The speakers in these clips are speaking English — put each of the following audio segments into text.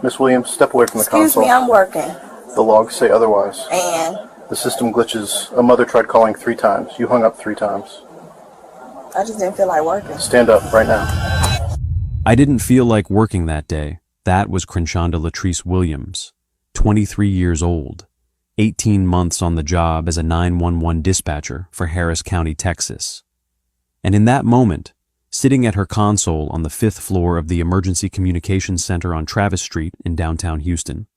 Miss Williams, step away from the Excuse console. me, I'm working. The logs say otherwise. And The system glitches. A mother tried calling 3 times. You hung up 3 times. I just didn't feel like working. Stand up right now. I didn't feel like working that day. That was Crenshanda Latrice Williams, 23 years old, 18 months on the job as a 911 dispatcher for Harris County, Texas. And in that moment, sitting at her console on the 5th floor of the Emergency Communications Center on Travis Street in downtown Houston,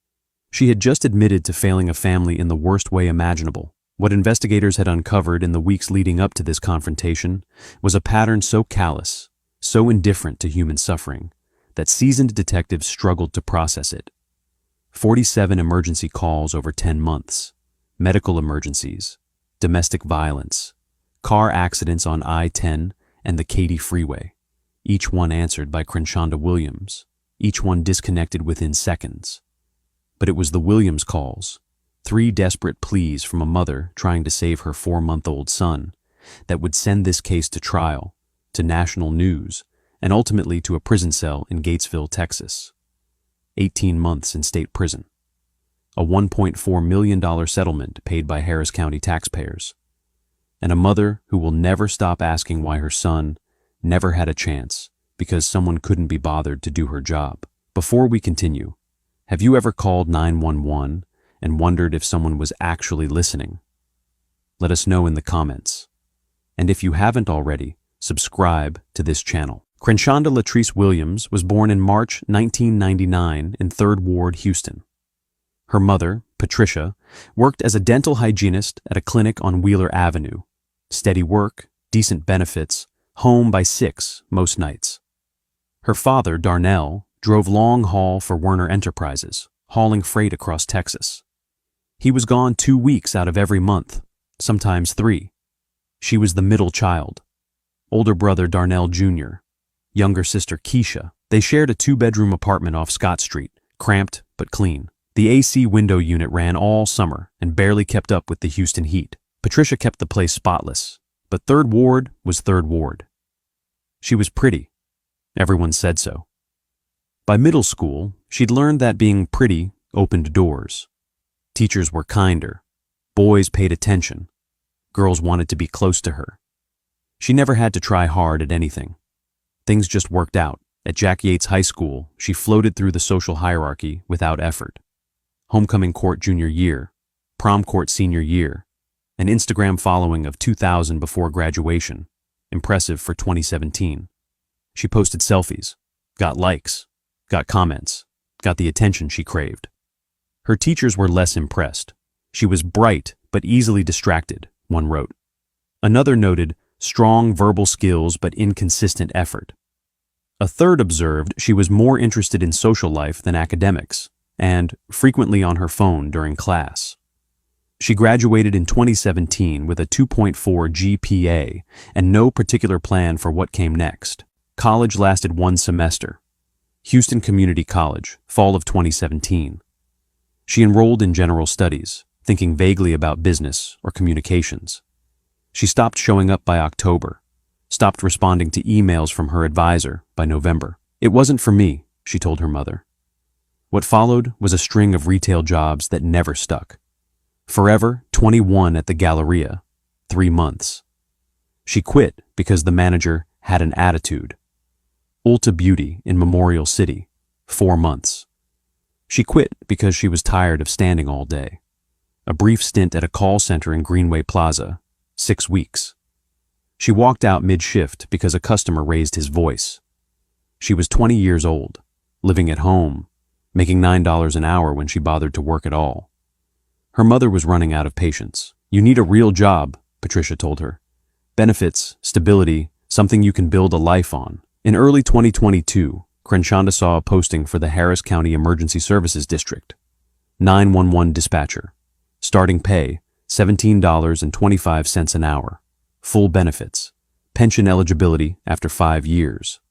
she had just admitted to failing a family in the worst way imaginable. What investigators had uncovered in the weeks leading up to this confrontation was a pattern so callous, so indifferent to human suffering, that seasoned detectives struggled to process it. 47 emergency calls over 10 months, medical emergencies, domestic violence, car accidents on I-10 and the Katy Freeway, each one answered by Crenshanda Williams, each one disconnected within seconds. But it was the Williams calls, 3 desperate pleas from a mother trying to save her 4-month-old son, that would send this case to trial, to national news, and ultimately to a prison cell in Gatesville, Texas. 18 months in state prison. A $1.4 million settlement paid by Harris County taxpayers. And a mother who will never stop asking why her son never had a chance because someone couldn't be bothered to do her job. Before we continue, have you ever called 911 and wondered if someone was actually listening? Let us know in the comments. And if you haven't already, subscribe to this channel. Crenshanda Latrice Williams was born in March 1999 in 3rd Ward, Houston. Her mother, Patricia, worked as a dental hygienist at a clinic on Wheeler Avenue. Steady work, decent benefits, home by 6 most nights. Her father, Darnell, drove long haul for Werner Enterprises, hauling freight across Texas. He was gone 2 weeks out of every month, sometimes 3. She was the middle child. Older brother Darnell Jr., younger sister Keisha. They shared a 2-bedroom apartment off Scott Street, cramped but clean. The AC window unit ran all summer and barely kept up with the Houston heat. Patricia kept the place spotless, but 3rd Ward was 3rd Ward. She was pretty. Everyone said so. By middle school, she'd learned that being pretty opened doors. Teachers were kinder. Boys paid attention. Girls wanted to be close to her. She never had to try hard at anything. Things just worked out. At Jack Yates High School, she floated through the social hierarchy without effort. Homecoming court junior year, prom court senior year, an Instagram following of 2,000 before graduation, impressive for 2017. She posted selfies, got likes, got comments, got the attention she craved. Her teachers were less impressed. She was bright but easily distracted, one wrote. Another noted, strong verbal skills but inconsistent effort. A third observed she was more interested in social life than academics, and frequently on her phone during class. She graduated in 2017 with a 2.4 GPA and no particular plan for what came next. College lasted 1 semester. Houston Community College, fall of 2017. She enrolled in general studies, thinking vaguely about business or communications. She stopped showing up by October, stopped responding to emails from her advisor by November. It wasn't for me, she told her mother. What followed was a string of retail jobs that never stuck. Forever 21 at the Galleria, 3 months. She quit because the manager had an attitude. Ulta Beauty in Memorial City, 4 months. She quit because she was tired of standing all day. A brief stint at a call center in Greenway Plaza, 6 weeks. She walked out mid-shift because a customer raised his voice. She was 20 years old, living at home, making $9 an hour when she bothered to work at all. Her mother was running out of patience. You need a real job, Patricia told her. Benefits, stability, something you can build a life on. In early 2022, Crenshanda saw a posting for the Harris County Emergency Services District. 911 dispatcher. Starting pay, $17.25 an hour. Full benefits. Pension eligibility after 5 years.